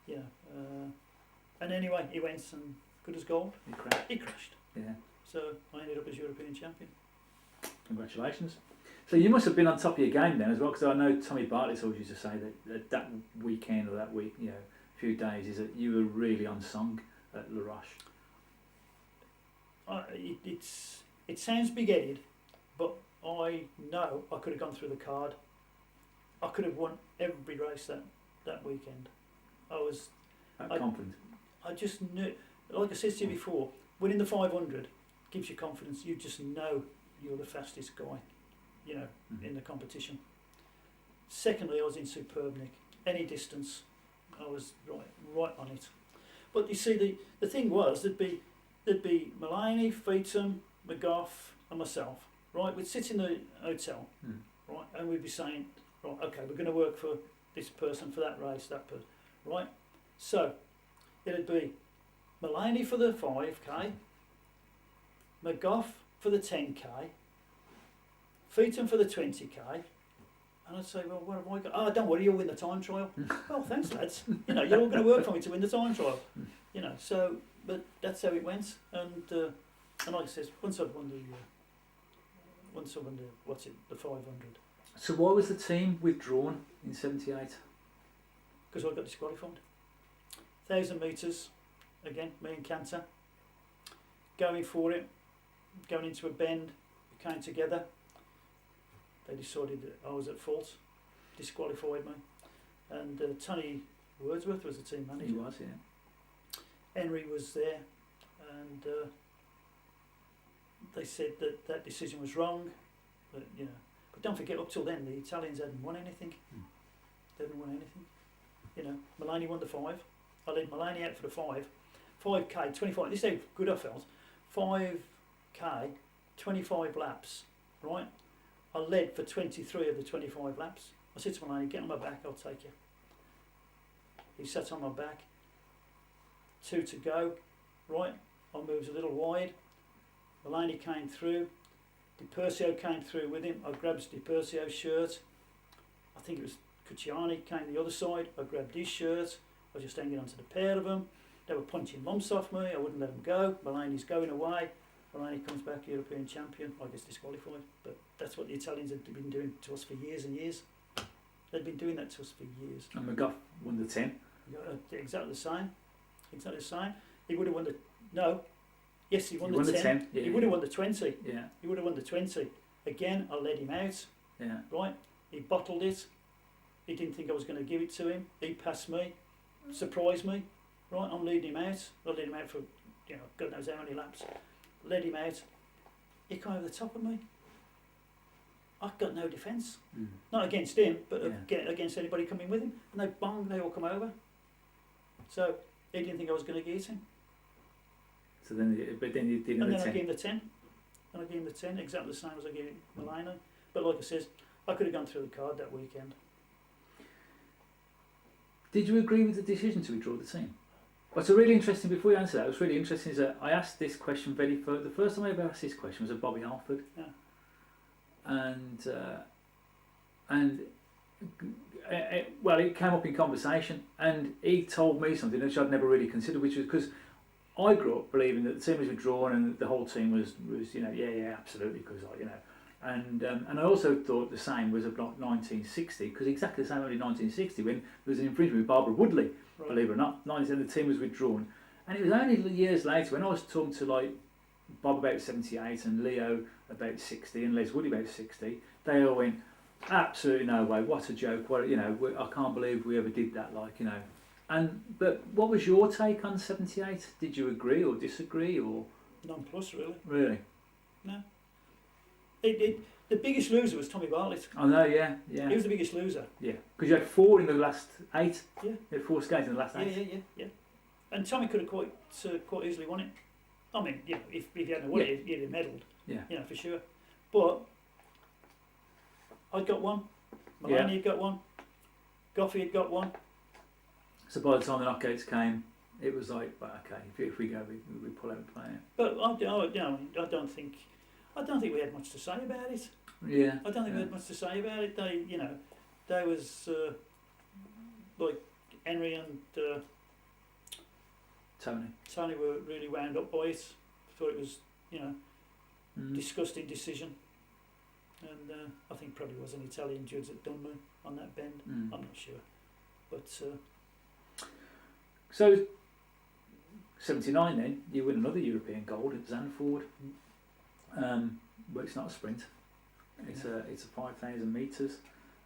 You know. And anyway, he went and good as gold. He crashed. He crashed. Yeah. So I ended up as European champion. Congratulations. So you must have been on top of your game then as well, because I know Tommy Bartlett's always used to say that weekend or that week, few days, is that you were really unsung at La Roche. It sounds big-headed, but I know I could have gone through the card. I could have won every race that weekend. I was Confident. I just knew, like I said to you before, winning the 500 gives you confidence. You just know you're the fastest guy, in the competition. Secondly, I was in superb nick. Any distance, I was right on it. But you see, the thing was, there'd be Mulaney, Feetham, McGough, and myself. Right, we'd sit in the hotel, right, and we'd be saying, right, okay, we're going to work for this person for that race, that person, right. So it'd be Mulaney for the 5k, McGough for the 10k, Feetham for the 20k, and I'd say, well, what have I got? Oh, don't worry, you'll win the time trial. Well, thanks, lads. You're all going to work for me to win the time trial. So, but that's how it went. And like I said, once I'd won the 500. So why was the team withdrawn in '78? Because I got disqualified. 1,000 metres, again, me and Cantor, going for it, going into a bend, we came together. They decided that I was at fault, disqualified me. And Tony Wordsworth was the team manager. He was, yeah. Henry was there, and they said that decision was wrong. But don't forget, up till then, the Italians hadn't won anything. They hadn't won anything. Mulaney won the 5. I led Mulaney out for the 5k, 25. This is how good I felt. 5k, 25 laps, right? I led for 23 of the 25 laps. I said to Mulaney, get on my back, I'll take you. He sat on my back. 2 to go, right? I moved a little wide. Mulaney came through. Di Persio came through with him. I grabbed Di Persio's shirt. I think it was Cucciani came the other side. I grabbed his shirt. I was just hanging onto the pair of them. They were punching lumps off me. I wouldn't let them go. Mulaney's going away. Mulaney comes back, European champion. I guess disqualified. But that's what the Italians had been doing to us for years and years. They'd been doing that to us for years. And McGough won the 10. Exactly the same. Exactly the same. He would have won the... No. Yes, he won the 10. Yeah, he would have won the 20. Yeah. He would have won the 20. Again, I led him out. Yeah. Right? He bottled it. He didn't think I was going to give it to him. He passed me. Surprised me. Right? I'm leading him out. I led him out for, God knows how many laps. Led him out. He came over the top of me. I've got no defence. Not against him, but against anybody coming with him. And they all come over. So he didn't think I was going to get him. So then you did And the then 10. I gave him the 10. And I gave him the 10, exactly the same as I gave Mulaney. But like I says, I could have gone through the card that weekend. Did you agree with the decision to withdraw the team? What's really interesting, before you answer that, what's really interesting is that I asked this question the first time I ever asked this question was of Bobby Halford. Yeah. And it came up in conversation, and he told me something which I'd never really considered, which was because I grew up believing that the team was withdrawn and the whole team was absolutely, because and I also thought the same was about 1960, because exactly the same only 1960 when there was an infringement with Barbara Woodley, Right. believe it or not. 1970 the team was withdrawn, and it was only years later when I was talking to like Bob about 78 and Leo about 60 and Les Woody about 60, they all went, absolutely no way, what a joke, I can't believe we ever did that, but what was your take on 78? Did you agree or disagree, or Non-plus, really. Really? No. The biggest loser was Tommy Bartlett. I know, yeah. He was the biggest loser. Yeah, because you had 4 in the last 8. Yeah. You had 4 skates in the last 8. Yeah. And Tommy could have quite easily won it. I mean, if he hadn't won it, he'd have medalled. Yeah. For sure. But I'd got one. Mulaney had got one. Goffey had got one. So by the time the knockouts came, it was like, okay, if we go, we pull out and play it. But I don't think we had much to say about it. Yeah. I don't think we had much to say about it. They was like Henry and Tony were really wound up by it. Thought it was, disgusting decision. and I think probably was an Italian judge that done me on that bend. I'm not sure, but so 79 then you win another European gold at Zandvoort. But it's not a sprint. It's a 5,000 metres,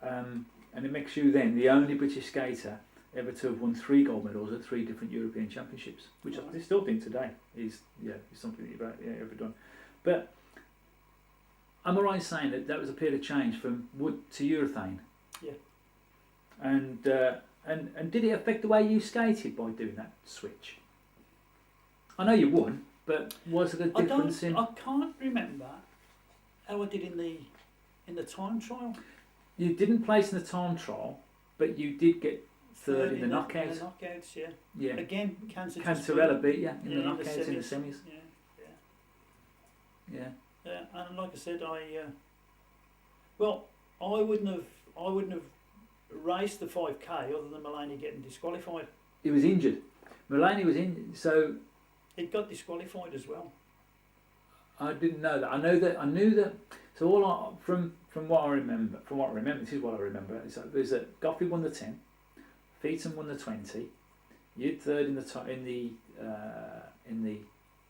and it makes you then the only British skater ever to have won 3 gold medals at 3 different European Championships, which I still think today is something that you've ever done. But am I right in saying that was a period of change from wood to urethane? Yeah. And did it affect the way you skated by doing that switch? I know you won, but was it a difference I can't remember how I did in the time trial. You didn't place in the time trial, but you did get third in the knockout. In the knockouts, yeah. Yeah. Again, Cantarella beat you in the knockouts in the semis. Yeah. And like I said, I wouldn't have raced the 5K other than Mulaney getting disqualified. He was injured. Mulaney was in, so it got disqualified as well. I didn't know that. I knew that. So from what I remember, this is what I remember. Is that Goffey won the 10, Featon won the 20, you'd third in the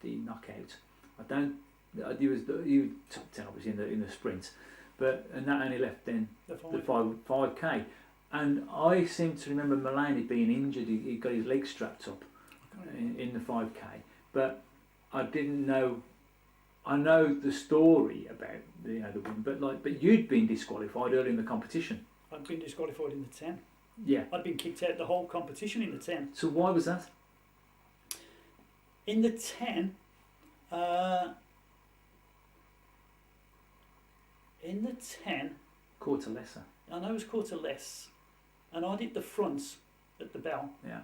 knockout. You top 10 obviously in the sprint, and that only left then the 5K. And I seem to remember Mulaney being injured. He got his leg strapped up in the 5K, but I didn't know. I know the story about the win, but you'd been disqualified early in the competition. I'd been disqualified in the 10. Yeah. I'd been kicked out the whole competition in the 10. So why was that? In the 10, quarter lesser. I know it was quarter less, and I did the fronts at the bell. Yeah.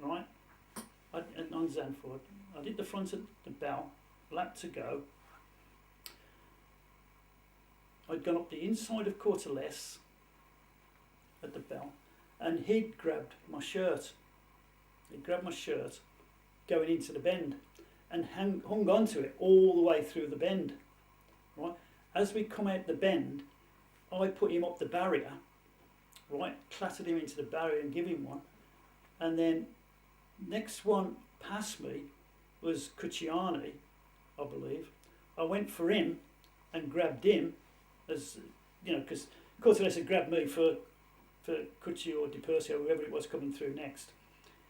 Right. On Zandvoort, I did the fronts at the bell. Lap to go. I'd gone up the inside of quarter less at the bell, and he'd grabbed my shirt. He'd grabbed my shirt going into the bend and hung on to it all the way through the bend. Right. As we come out the bend, I put him up the barrier, right, clattered him into the barrier and give him one. And then next one past me was Cucciani, I believe. I went for him and grabbed him, as because Cortales had grabbed me for Cucci or Di Persio, whoever it was coming through next.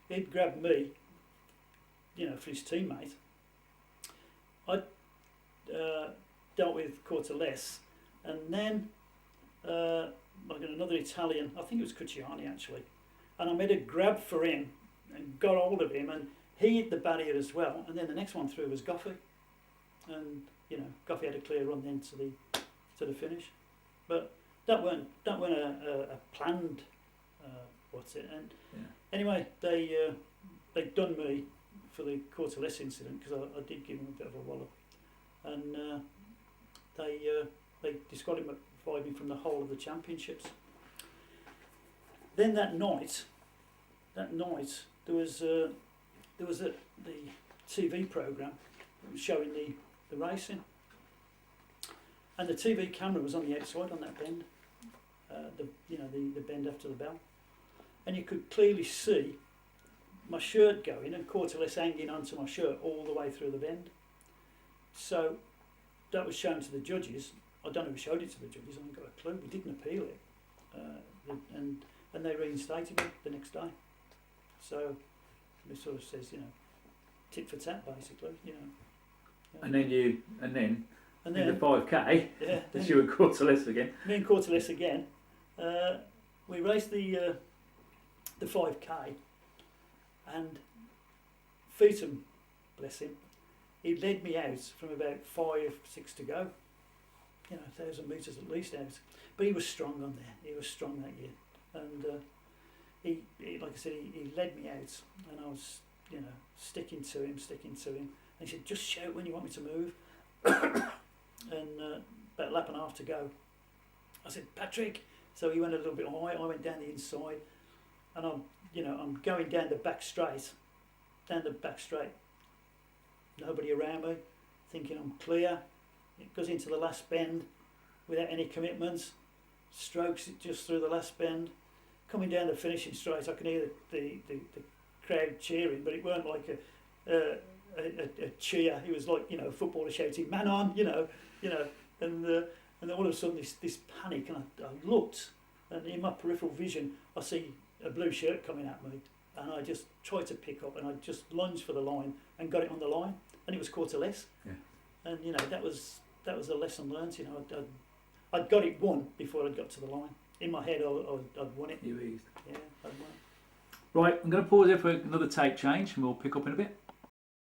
He'd grabbed me, for his teammate. I dealt with Cortales, and then I got another Italian, I think it was Cucciani actually, and I made a grab for him and got hold of him, and he hit the barrier as well, and then the next one through was Goffey, and Goffey had a clear run then to the finish, but that weren't a planned and anyway they'd done me for the Cortales incident because I did give him a bit of a wallop, and they disqualified me from the whole of the championships. Then that night there was the TV programme showing the racing, and the TV camera was on the outside on that bend, the bend after the bell, and you could clearly see my shirt going and Cortales hanging onto my shirt all the way through the bend. So that was shown to the judges. I don't know who showed it to the judges. I haven't got a clue. We didn't appeal it, and they reinstated it the next day. So it sort of says, tit for tat, basically, And then in the 5K, it's you and Cortales again. Me and Cortales again. We raced the 5K, and Featon, bless him, he led me out from about 5-6 to go. 1,000 metres at least out. But he was strong on there. He was strong that year, and he like I said, he led me out, and I was sticking to him. And he said, "Just shout when you want me to move." And about a lap and a half to go, I said, "Patrick." So he went a little bit high. I went down the inside, and I'm going down the back straight. Nobody around me, thinking I'm clear. It goes into the last bend, without any commitments, strokes it just through the last bend. Coming down the finishing straight, I can hear the crowd cheering, but it weren't like a cheer. It was like, you know, a footballer shouting "Man on!" you know, and then all of a sudden this panic, and I looked, and in my peripheral vision I see a blue shirt coming at me, and I just tried to pick up, and I just lunged for the line and got it on the line, and it was quarter less. Yeah. And you know, that was a lesson learned. You know, I'd got it won before I got to the line. In my head, I'd won it. You eased. Yeah, I'd won it. Right, I'm going to pause here for another tape change, and we'll pick up in a bit.